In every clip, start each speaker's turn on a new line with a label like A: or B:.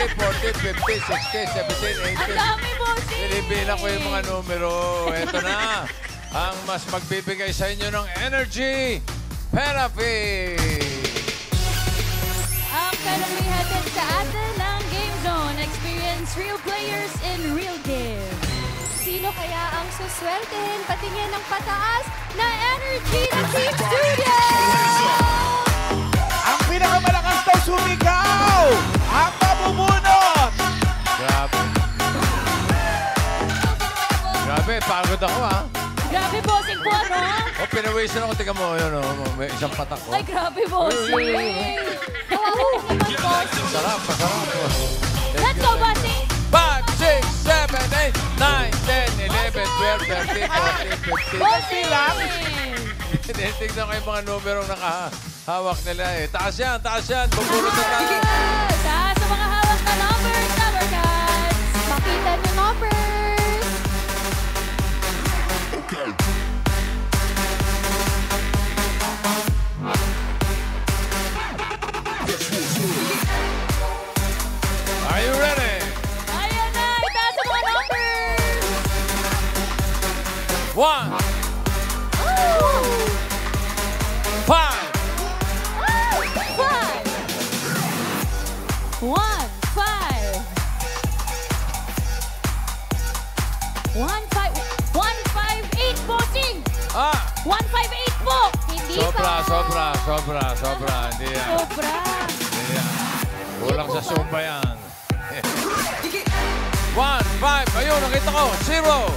A: 30, 40, 50, 60, 70, 80.
B: Ang dami, bossing!
A: Pinibilang ko yung mga numero. Ito na. Ang mas magbibigay sa inyo ng energy. Therapy!
B: Ang Therapy hatid sa atin ng Game Zone. Experience real players in real game. Sino kaya ang suswertehin patingin ng pataas na energy ng Team Studio?
C: Ang pinakamalakas daw sumigaw! Ang mabubunot!
A: Grabe. Grabe, pagod ako ha.
B: Grabe, bossing po, ano?
A: O, pinawisan ako. Tika mo, yun o. May isang patak ko.
B: Ay, grabe, bossing! Kawawa naman, bossing!
A: Masarap, masarap.
B: Let's go, bossing!
A: 5, 6, 7, 8, 9, 10, 11, 12, 13, 14, 15.
B: Bossing!
A: Tinitignan ko yung mga numerong nakahawak nila eh. Taas yan. Bubulot na tayo.
B: Taas sa mga hawak na numbers, number cards. Makita niyo numbers.
A: Are you ready?
B: Ayan na, itaas sa mga numbers.
A: 1, 5,
B: 1, 5. 158, bossing! 158 po! Hindi pa!
A: Sobra. Hindi yan.
B: Sobra!
A: Hindi yan. Kulang sa sumba yan. 1, 5. Ayun, nakita ko. 0.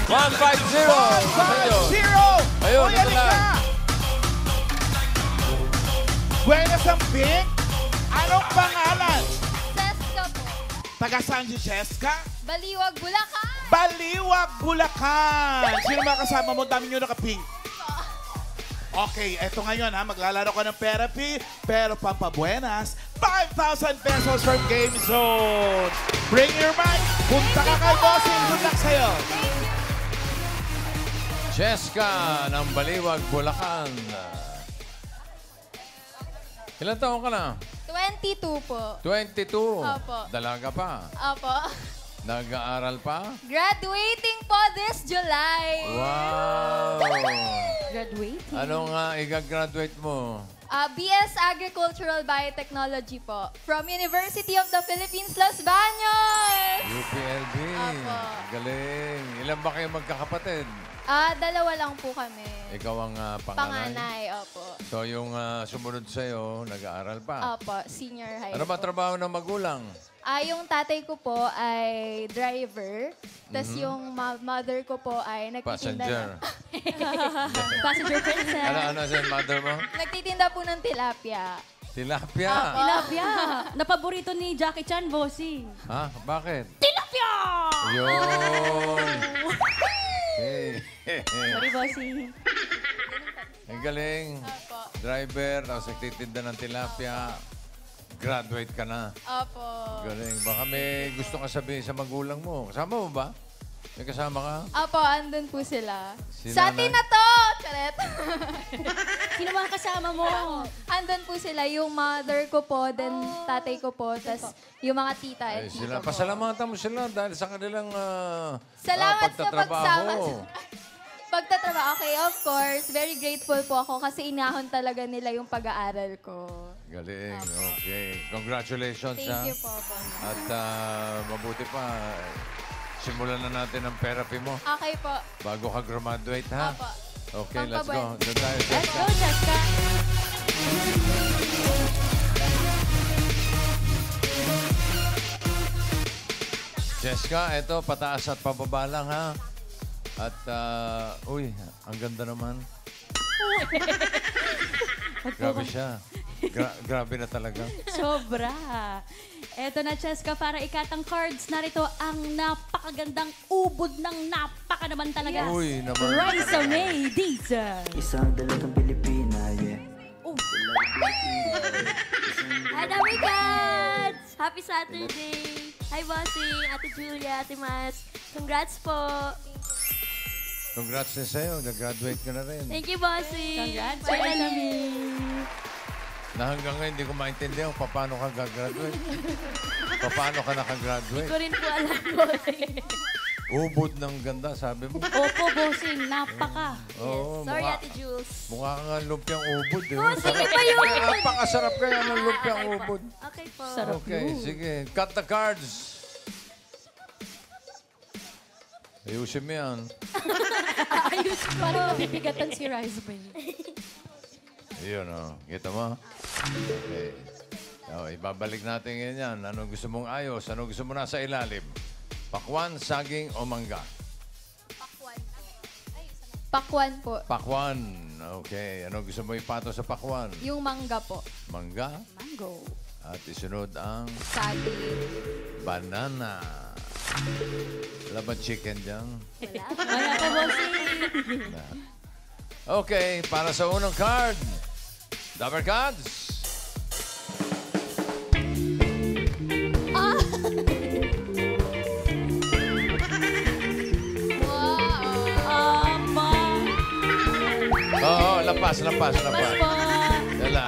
A: 1, 5, 0.
C: 0!
A: Ayun,
C: Uy,
A: ito lang.
C: halika! Buenas ang pink. Anong pangalan?
B: Seska po.
C: Taga saan si Cheska?
B: Baliwag, Bulacan!
C: Baliwag, Bulacan! Sino mga kasama mo? Dami nyo naka-pink. Okay, eto ngayon ha. Maglalaro ka ng therapy, pero pampabuenas, 5,000 pesos from Game Zone. Bring your mic. Punta ka kay Bossing. Good luck sa'yo.
A: Cheska ng Baliwag, Bulacan. Ilan taon ka na?
B: 22 po.
A: 22.
B: Opo.
A: Dalaga pa.
B: Opo.
A: Nag-aaral pa?
B: Graduating po this July.
A: Wow!
B: Graduating?
A: Anong i-graduate mo?
B: BS Agricultural Biotechnology po. From University of the Philippines, Los Baños.
A: UPLB.
B: Opo.
A: Galing. Ilan ba kayo magkakapatid?
B: Dalawa lang po kami.
A: Ikaw ang panganay?
B: Panganay, opo.
A: So yung sumunod sa'yo, nag-aaral pa?
B: Opo, senior high
A: Ano ba
B: po.
A: trabaho ng magulang?
B: Yung tatay ko po ay driver. Tapos yung mother ko po ay nagtitinda
A: Passenger.
B: Passenger princess.
A: Ano sa mother mo?
B: Nagtitinda po ng tilapia.
A: Tilapia.
D: Tilapia. Napaborito ni Jackie Chan, bossing.
A: Ha? Bakit?
D: Tilapia!
A: Yun. Hey.
D: Sorry, bossing.
A: Ang galing.
B: Opo.
A: Driver, tapos nagtitinda ng tilapia. Graduate ka na.
B: Opo.
A: Galing. Baka may gusto ka sabihin sa magulang mo. Kasama mo ba? May kasama ka?
B: Opo, andun po sila.
A: Si
B: Sa
A: nanay?
B: atin na to! Charet!
D: Sino mga kasama mo?
B: Andun po sila, yung mother ko po, then tatay ko po, tas yung mga tita
A: Ay,
B: and
A: sila.
B: tito po.
A: Pasalamatan mo sila dahil sa kanilang
B: Salamat sa
A: pagtatrabaho.
B: pagtatrabaho. Okay, of course. Very grateful po ako kasi inahon talaga nila yung pag-aaral ko.
A: Galing. Okay. Congratulations.
B: Thank you po.
A: At mabuti pa, simulan na natin ang therapy mo
B: Okay po.
A: bago ka graduate, ha?
B: Opo.
A: Okay, let's go.
B: Pampabay.
A: Doon tayo,
D: Let's
A: Jessica.
D: go, Jessica.
A: Jessica, eto, pataas at pababa lang, ha? At, uy, ang ganda naman. Grabe siya. Grabe na talaga.
D: Sobra. Eto na, Cheska, para ikatang cards. Narito ang napakagandang ubod ng napaka naman talaga.
A: Uy, naman.
D: Raisa May Dizon.
E: Isang dalagang Pilipina, yeah.
D: Oh.
F: Hi, Dami Cats! Happy Saturday! Hi, Bossing, Ate Julia, Ate Mas. Congrats po!
A: Congrats din sa'yo. Nag-graduate ka na rin.
F: Thank you, Bossing!
D: Congrats, Raisa May.
A: Na hanggang ngayon hindi ko maintindihan kung paano ka gagraduate. Paano ka nakagraduate?
F: Ko rin po alam, bossing.
A: Ubod ng ganda, sabi mo.
D: Opo, bossing. Napaka.
A: Oo,
F: Sorry,
A: mukha,
F: Ate Jules.
A: mukha ka nga lumpiang ubod. Eh.
F: Bossing, iba yun.
A: Napakasarap kaya ng lumpiang ubod.
F: Okay po.
D: Sarap.
A: Okay, sige. Cut the cards. Ayusin mo yan.
D: Ayos. Parang nabibigatan si Rice Bay.
A: Ayun, oh. Kita mo? Okay. Oh, ibabalik natin yan. Ano gusto mong ayos? Ano gusto mo nasa ilalim? Pakwan, saging, o mangga?
B: Pakwan po.
A: Pakwan. Okay. Ano gusto mo ipato sa pakwan?
B: Yung mangga po.
A: Mangga.
D: Mango.
A: At isunod ang
B: Saging.
A: banana. Wala ba chicken dyan?
D: Wala pa, bossing.
A: Okay, para sa unang card. Double cards.
D: Ama.
A: Oo, lampas.
D: Mas po.
A: Yala.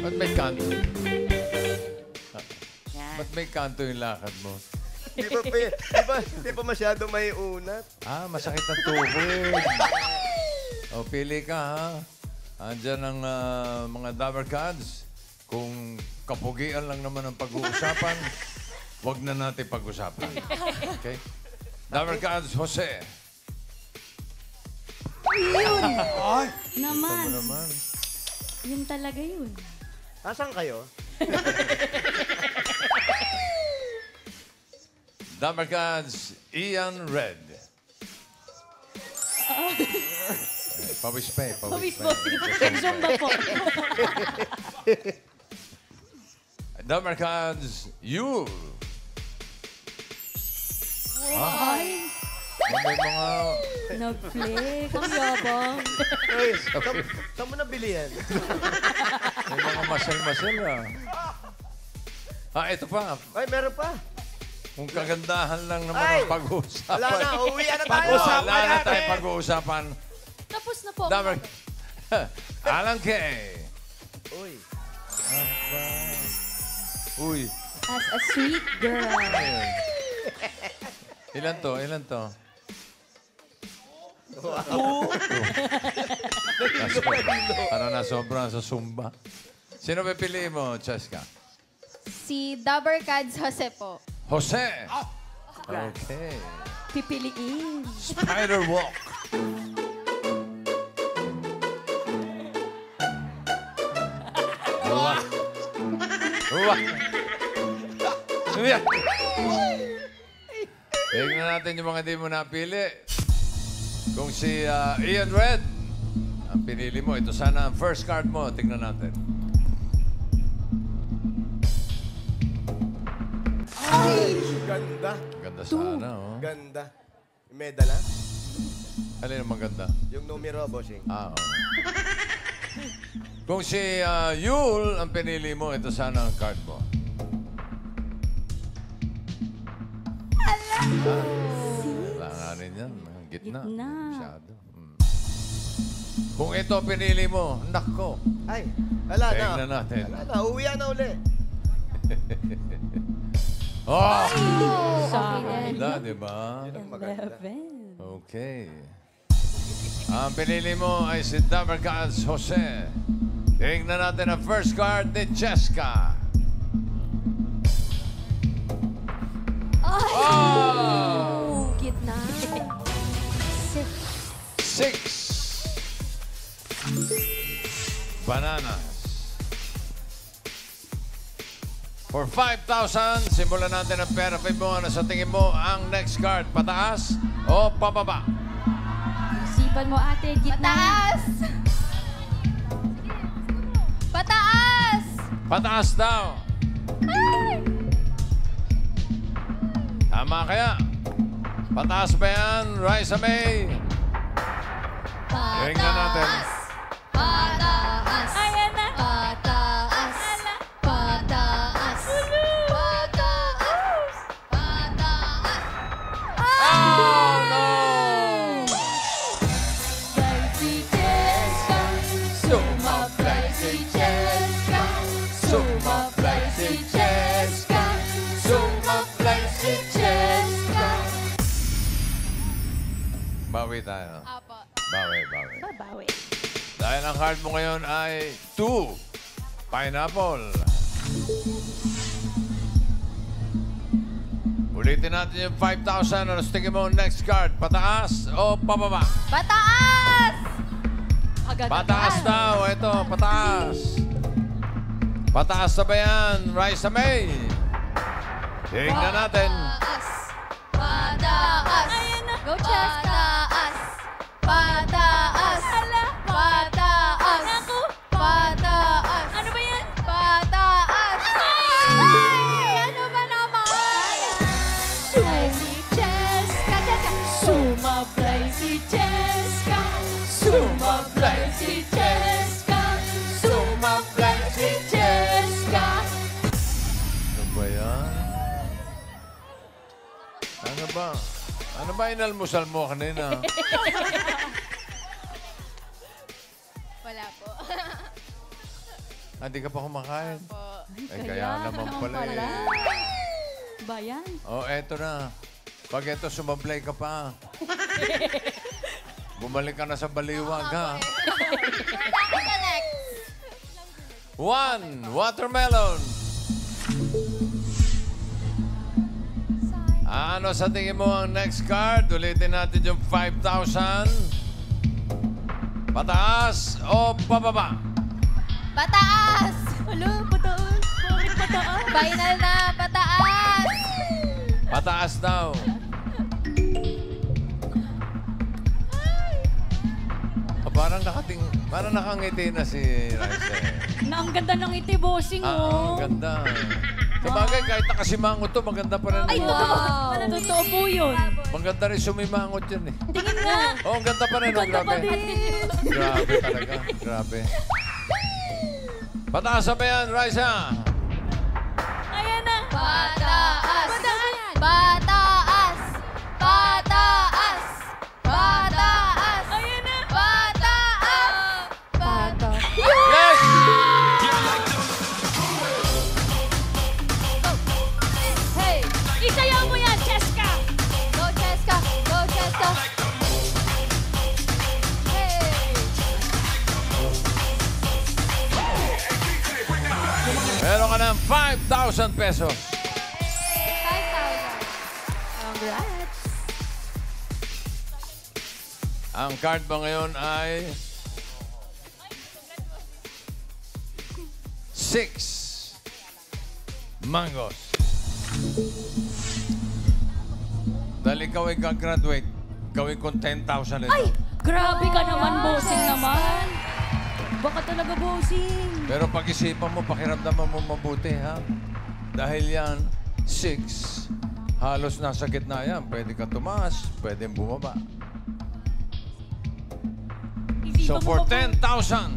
A: Ba't may kanto? Ba't may kanto yung lakad mo?
G: Di pa masyado may unat.
A: Ah, masakit ang tuhod. O, pili ka, ha? Andyan ang mga double cards. Kung kapugian lang naman ang pag-uusapan, wag na natin pag-usapan. Okay? Double cards, Jose.
C: Ay!
D: Naman.
A: Ano naman?
D: Yun talaga yun.
G: Asan kayo?
A: Double cards, Ian Red. Pawis pa eh.
D: Pawis, bossing. Nag-zumba po.
A: Double cards, Yul.
D: Ay,
A: May mga...
D: nag-flex. Ang yabang.
G: Ay, saan mo nabili yan?
A: May mga masal-masal ito pa.
G: Ay, meron pa.
A: Kung kagandahan lang naman
G: Ay!
A: ang pag-uusapan.
G: Wala na, uuwian na tayo.
C: Pag-usapan
A: Wala na
C: natin.
A: tayo pag-uusapan.
B: Tapos na po.
A: Double... Alan K.
G: Uy.
A: Uy.
D: As a sweet girl.
A: Ayun. Ilan to? Para nasobra sa Zumba. Sino pipiliin mo, Cheska?
B: Si Double Cards Jose po.
A: Jose! Okay.
D: Pipiliin.
A: Spider Walk. Uwa. Uwa. Uwa. Tingnan natin yung mga di mo napili. Kung si Ian Red ang pinili mo, ito sana ang first card mo. Tingnan natin.
G: Ganda.
A: Ganda sana, oh.
G: Ganda. Yung medal, ha?
A: Alin ang maganda?
G: Yung numero, bossing.
A: Oo. Kung si Yul ang pinili mo, ito sana ang card mo. Wala nga rin yan. Ang gitna.
D: Gitna.
A: Masyado. Kung ito pinili mo, nako.
G: Ay, wala na.
A: Tingnan natin.
G: Wala na, uuwian na uli.
A: Oh!
D: Sorry.
A: Ganda, di ba?
G: Ang maganda.
D: 11.
A: Okay. Ang pinili mo ay si Double Cards Jose. Tingnan natin ang first card ni Cheska. Oh!
F: Gitna.
A: 6 bananas. For 5,000, simulan natin ang pera mo. Ano sa tingin mo ang next card? Pataas o pababa?
D: Isipan mo, ate. Gitna.
B: Pataas! Pataas!
A: Pataas daw. Tama kaya? Pataas ba yan, Raisa May? Tingnan natin.
B: Pataas!
D: Ayan na.
B: Pataas! Pataas! Pataas!
A: bawi tayo.
B: Apo.
A: Bawi.
D: Babawi.
A: Dahil ang card mo ngayon ay 2. Pineapple. Ulitin natin yung 5,000. Ano tingin mo next card? Pataas o pababa?
B: Pataas!
A: Pataas daw. Ito, pataas. Pataas na ba yan? Raisa May. Tingnan natin.
B: Pataas! Go, Cheska! Pataas! Pataas! Pataas!
D: Ano ba yan?
B: Pataas! Ay! Ano ba naman? Sumablay si Cheska! Sumablay si Cheska! Sumablay si Cheska! Sumablay si Cheska!
A: Ano ba yan? Ano ba? Ano ba inalmusal mo kanina?
B: Wala po.
A: Hindi ka pa kumakain?
B: Po.
A: Kaya naman pala eh.
D: Bayan.
A: Oh, eto na. Pag eto, sumablay ka pa. Bumalik ka na sa baliwag, ha?
B: Sa next.
A: 1, watermelon. Ano sa tingin mo ang next card? Ulitin natin yung 5,000. Pataas o pababa?
B: Pataas!
D: Alo, pataas. Bakit pataas?
B: Final na, pataas!
A: Pataas daw. Parang nakangiti na si Raisa.
D: Na ang ganda ng iti, bossing,
A: Ang
D: oh.
A: ganda. Sabagay, kahit nakasimangot to, maganda pa rin.
D: Ay, totoo po yun.
A: Maganda rin sumimangot yan eh.
D: Tingin nga.
A: Oh, ang ganda pa rin. Oh,
D: Ganda pa
A: grabe.
D: din.
A: Grabe talaga. Grabe. Pataas na ba yan, Raisa?
D: Ayan na.
B: Pataas! Pataas! Pataas! Pataas!
D: Ayan na.
B: Pataas! Pataas!
A: Yes!
B: Hey!
D: Isayaw mo yan, Cheska.
B: Go, Cheska! Go, Cheska! Hey!
A: Meron ka ng 5,000 pesos.
B: 5,000.
D: Congrats.
A: Ang card mo ngayon ay 6 mangoes. Dahil ikaw ay gagraduate, gawin kong 10,000 ito.
D: Ay, grabe ka naman, bossing naman. Baka talaga, bossing.
A: Pero pag-isipan mo, pakiramdaman mo mabuti, ha? Dahil yan, 6. Halos nasa gitna yan. Pwede ka tumaas, pwede bumaba. So
D: Isipan mo
A: for
D: pa po.
A: 10,000,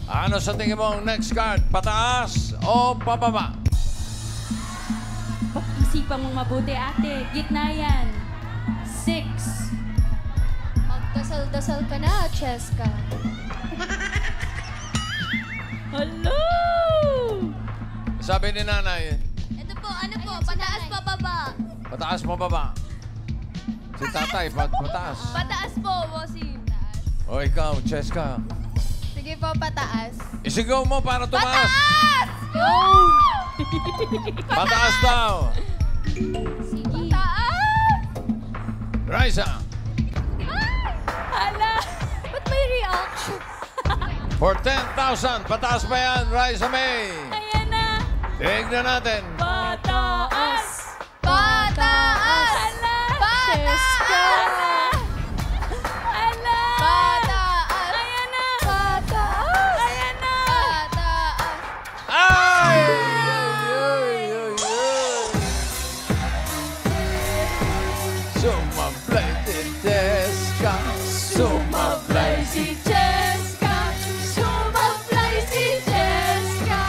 A: ano sa tingin mo ang next card? Pataas o pababa?
D: Isipan mong mabuti, ate. Gitna yan. 6.
B: Magdasal-dasal ka na, Cheska.
D: Hello!
A: Sabi ni nanay,
F: Ito po, ano po, pataas pa baba.
A: pataas pababa. Si tatay, pataas.
F: Pataas po, bossing.
A: O ikaw, Cheska,
B: Sige po, pataas.
A: isigaw mo para tumaas.
B: Pataas!
A: Pataas daw.
B: Sige. Pataas!
A: Raisa,
D: Hala!
B: Ba't may reaction?
A: for 10,000, pataas ba yan, Raisa May?
D: Ayan na.
A: Tignan natin.
D: Pataas!
B: Pataas!
D: Hala!
B: Cheska!
D: Hala!
B: Pataas!
D: Ayan na!
B: Pataas!
D: Ayan na!
B: Pataas!
A: Ay! Ay, ay, ay. Sumablay si Cheska. Sumablay si
B: Cheska! Sumablay si Cheska!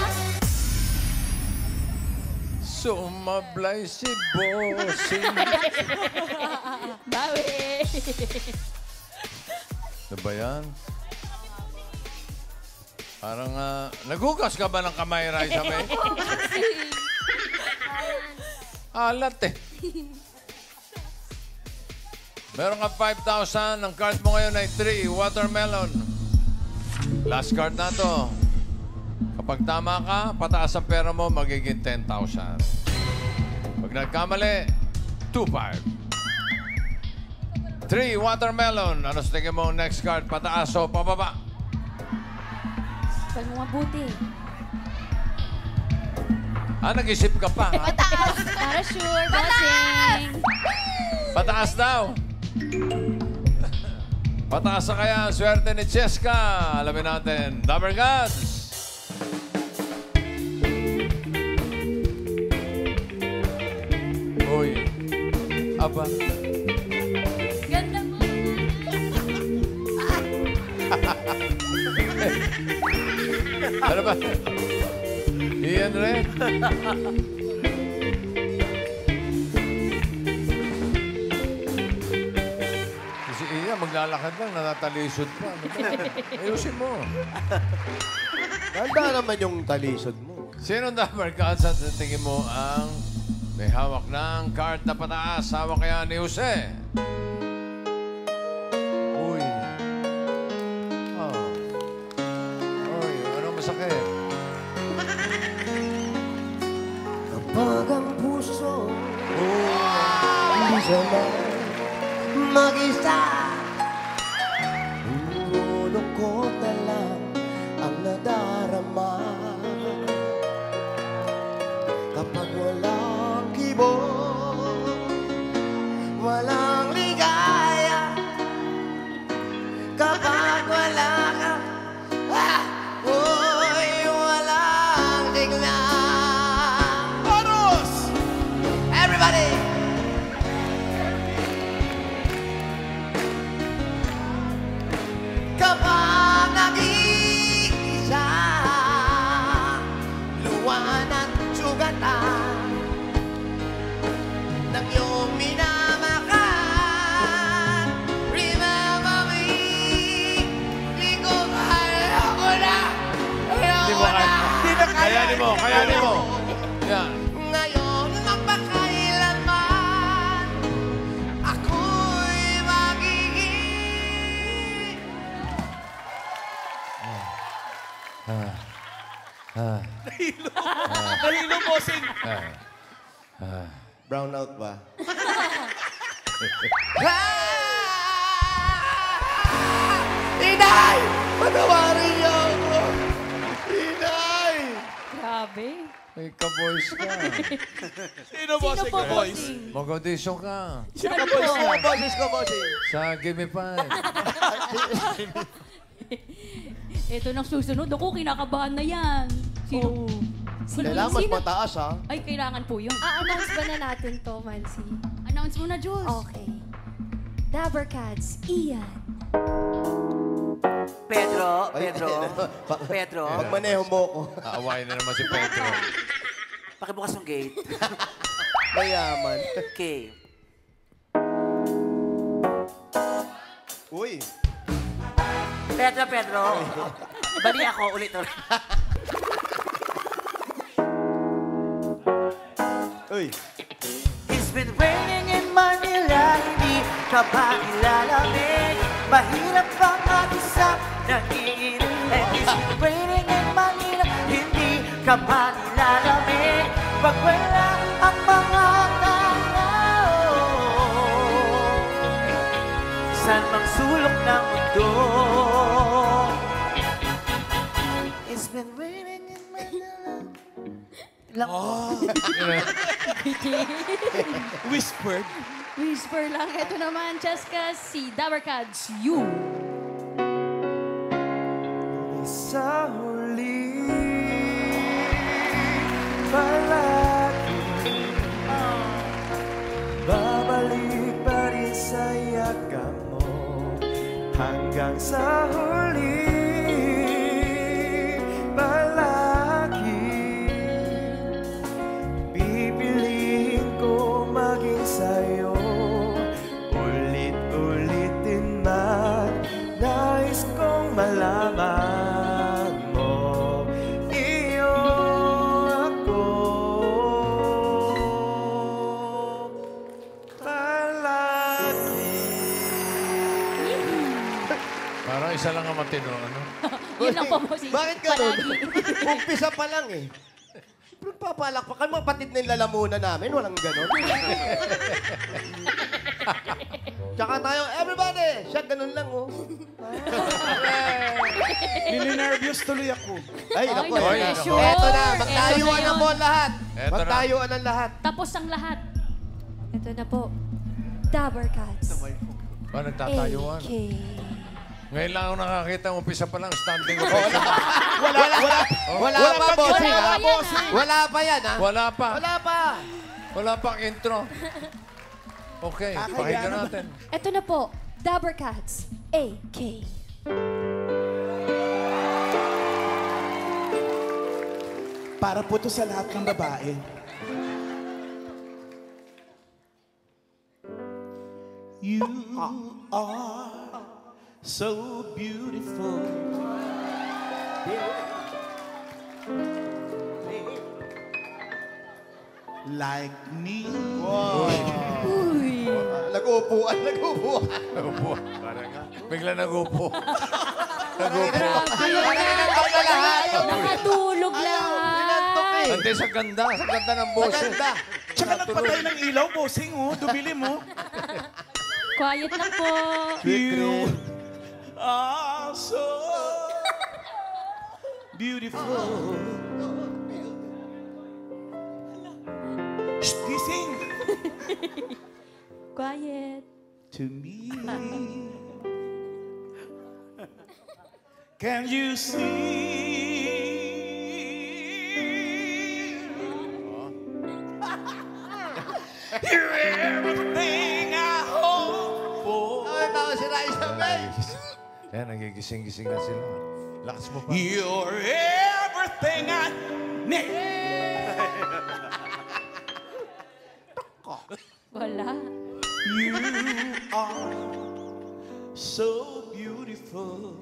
A: Sumablay si Bossing.
D: Bawi!
A: Ano ba yan? Parang, nagugas ka ba ng kamay, Raisa May? Alat eh. Meron ka 5,000. Ang card mo ngayon ay 3, watermelon. Last card na to. Kapag tama ka, pataas ang pera mo, magiging 10,000. Pag nagkamali, 2,500. 3, watermelon. Ano sa tingin mo next card? Pataas o pababa?
D: Pag mo mabuti.
A: Nag-isip ka pa, ha?
D: Para sure, bossing.
A: Pataas daw. Pataas na kaya ang swerte ni Cheska. Alamin natin. Dabber Gods. Uy. Aba.
D: Ganda mo.
A: Ano ba? Iyan rin. Si Ian, maglalakad lang, natatalisod pa. Ano ba? Ayusin mo.
G: Ganda naman yung talisod mo.
A: Sino Dabber Gods sa tingin mo ang may hawak ng card na pataas? Hawak kaya ni Jose? Uy. Oh. Uy, anong masakit?
G: Kapag ang puso hindi sanay mag-isa, ulo ko na lang ang nadarama. Kapag walang kibong, walang ligaya, kapag wala ka, walang sigla.
C: Oros!
G: Everybody! Kapag nag-iisa, luwan at sugatan ng iyong minamahal. Remember me, di ko kaya ko na,
A: Hindi mo kaya. Kayanin mo, kayanin mo. Yan.
G: ngayon magpakailanman ako'y magiging
C: Nahilo, bossing.
G: brown out ba? Inay! Patawarin niyo ako! Inay!
D: Grabe.
A: May ka-boys ka.
C: Sino, bossing?
D: po,
C: Boys.
D: bossing?
A: Mag-audition ka.
C: Sino ka, boys?
G: Ano boses ko, bossing?
A: Sa Gimme 5.
D: Ito nang susunod. Ako, kinakabahan na yan. Sino?
G: Kailangan mas mataas, ha?
D: Ay, kailangan po yun.
B: A-announce ba na natin to, Mansi?
D: Announce mo na, Jules.
B: Okay. Dabber Cats, Ian.
H: Pedro,
G: Ay,
H: Pedro,
G: Pag maneho mo ko,
A: Aawain na naman si Pedro.
H: pakibukas ng gate.
G: mayaman.
H: Okay.
G: Uy!
H: Pedro. Bali ako, ulit.
G: Uy!
H: It's been raining in Manila, hindi ka ba nilalamig? Mahirap bang mag-isap, nag-iinit? And it's been raining in Manila, hindi ka ba nilalamig? Pag wala ang mga tao, saan mang sulok ng mundo? It's been raining in Manila. Lang
C: Whispered.
D: Whisper lang. Ito naman, Cheska, si Dabber Cats, you.
H: sa huli palagi babalik pa rin sa yakap mo hanggang sa huli palagi pipiliin ko maging sa'yo ulit-ulitin man nais kong malaman mo iyo ako palagi.
A: isa lang ang matino, ano?
D: Yun lang po, bossing.
G: Bakit ganun?
D: Palagi.
G: Umpisa pa lang eh. Pero papalakpakan, mga patid na yung lalamunan namin, walang ganun. Tsaka tayo, everybody! Siya, ganun lang, oh.
C: Nininervyos tuloy ako.
G: Ay, naku.
D: naku,
G: eh.
D: sure.
G: Eto na,
D: Eto
G: magtayuan
D: na
G: na
D: yun.
G: po lahat.
A: Eto na.
G: Magtayuan ang lahat.
D: Tapos ang lahat.
B: Ito na po. Dabber Cats.
A: Ba, nagtatayuan.
B: AK.
A: Ngayon lang ako nakakita, umpisa pa lang, standing ovation.
G: Wala pa, bossing,
D: Wala
G: ha?
D: pa yan, ha?
G: Wala pa yan, ha?
A: Wala pa.
G: Wala pa.
A: Wala pang intro. Okay, pakinggan natin.
B: Ito na po. Dabber Cats. AK.
C: Para po to sa lahat ng babae. You are so beautiful. Like me.
G: Nag-uupuan.
A: Nagupo. Bigla nagupo. Nagupo.
D: Nakatulog lahat.
A: Hindi, sa ganda ng boses.
G: Maganda.
C: Tsaka nagpatay ng ilaw, bossing, oh. Dubili mo.
D: Quiet lang po.
C: You are so beautiful. Shh, gising.
D: Quiet.
C: To me. Can you see? You're everything I hope for.
G: Tao si Raisa May.
A: Yan, nagigising-gising na sila. Lakas mo pa.
C: You're everything I need.
D: Wala.
C: You are so beautiful.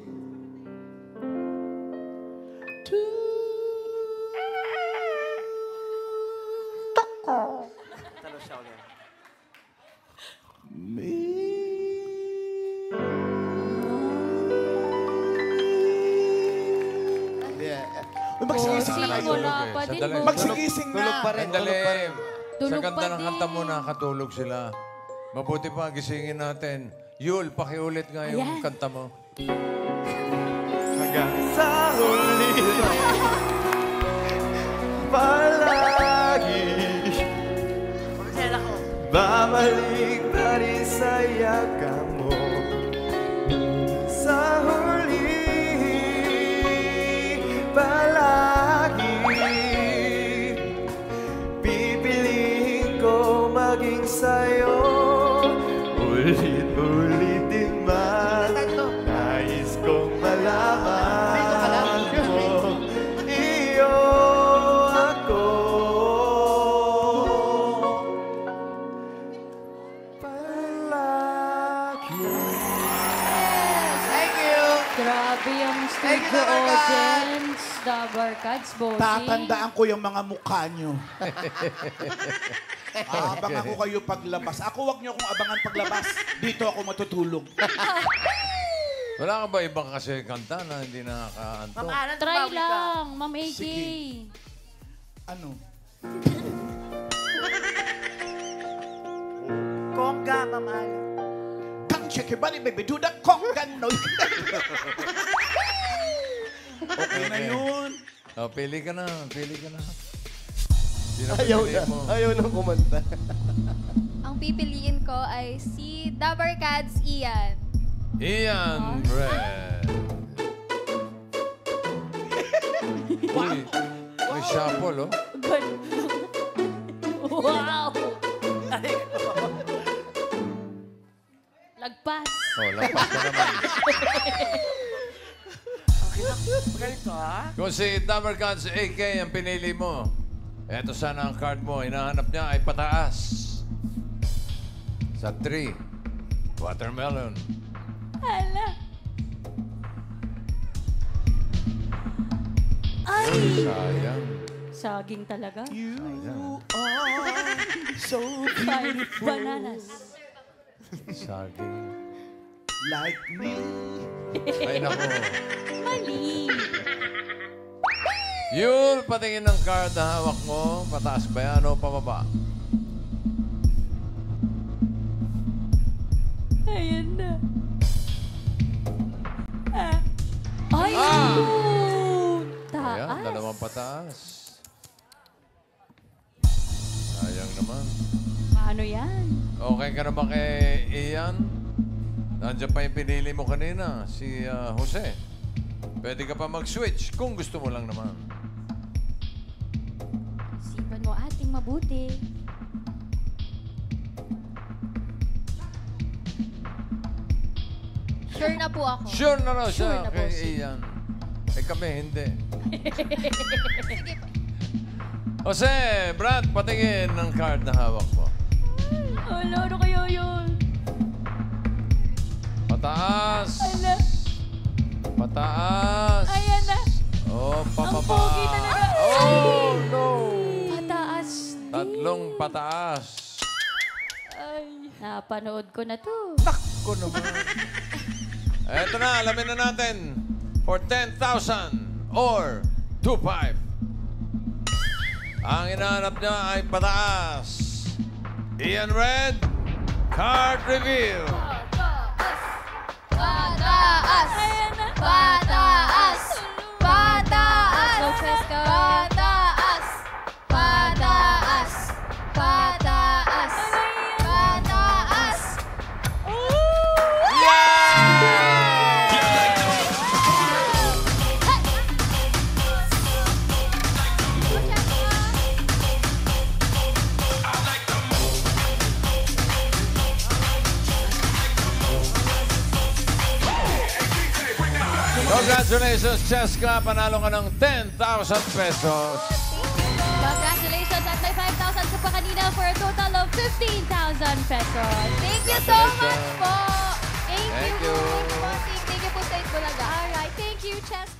C: Magsigising na
D: Bossing,
C: kayo.
D: wala pa din.
A: Sandali.
D: bossing.
C: Magsigising na.
G: Tulog pa rin.
A: Sandali. Sa
D: Tulog
A: ganda
D: pa
A: ng
D: din.
A: kanta mo, nakatulog sila. Mabuti pa, gisingin natin. Yul, pakiulit nga yung
D: Ayan.
A: kanta mo.
G: Hanggang sa huli. Palagi. Babalik pa rin sa yaga mo. Sa huli. Palagi. Pipiliin ko maging sa'yo. Ulit-ulitin man. Nais kong malaman mo. Iyo ako. Palagi. Thank you.
D: Grabe yung
G: Thank you,
D: studio
G: Dabber Cats.
D: audience. Dabber Cats, bossing.
C: Tatandaan ko yung mga mukha nyo. Abangan ko kayo paglabas. Ako, wag nyo akong abangan paglabas. Dito ako matutulog.
A: Wala ka ba ibang kasi kanta na hindi nakakaanto?
D: Try lang, Ma'am AK.
C: Sige. Ano?
H: Kongga, mamala.
C: Kang check your body, baby. Do the conga noise. Okay na yun.
A: Oh, pili ka na. Sino
G: Ayaw
A: pipiliin
G: na.
A: mo?
G: Ayaw na kumanta.
B: Ang pipiliin ko ay si Dabber Cats Ian.
A: Ian Red. Uy, may shuffle, oh.
D: Wow! Lagpas.
A: Oh, lapas ka naman.
H: Ganito, ha?
A: Kung si Dabber Cats AK ang pinili mo, eto sana ang card mo. Hinahanap niya ay pataas. Sa 3, watermelon.
D: Hala. Ay!
A: Sayang.
D: Saging talaga.
C: You are so
D: Five
C: beautiful.
D: bananas.
A: Saging.
C: like me.
A: Ay, naku.
D: Mali.
A: Yul, patingin ng card na hawak mo. Pataas ba yan o pababa?
D: Ayan na. Ay,
A: Ah!
D: taas.
A: Ayan, dalawang pataas. Sayang naman.
D: Paano yan?
A: Okay ka na ba kay Ian? Nandiyan pa yung pinili mo kanina, si Jose. Pwede ka pa mag-switch kung gusto mo lang naman.
D: Isipan mo ating mabuti.
B: Sure na po ako.
A: Sure na raw siya
B: Sure na,
A: kay
B: bossing.
A: Ian. Eh kami, hindi. Jose, Brad, patingin ng card na hawak mo.
D: Ala, ano kaya yun?
A: Pataas.
D: Ala.
A: Pataas.
D: Ayan na.
A: Oh,
D: Ang
A: pababa.
D: pogi talaga.
A: Oh, no.
D: Pataas.
A: Tatlong pataas.
D: Ay, napanood ko na to.
A: Takko naman. Eto na, alamin na natin. For 10,000 or 2,500. Ang inaanap niya ay pataas. Ian Red, card reveal.
B: Pataas! Pataas! Pataas!
D: Go, Cheska.
B: Pataas! Pataas! Pataas! Pataas!
A: Congratulations, Cheska. Panalo ka ng 10,000 pesos.
B: Congratulations at may 5,000 ka pa kanina for a total of 15,000 pesos. Thank you so much po. Thank
A: Thank
B: you.
A: you.
B: Thank you po sa Itbulaga. Alright, thank you, Cheska.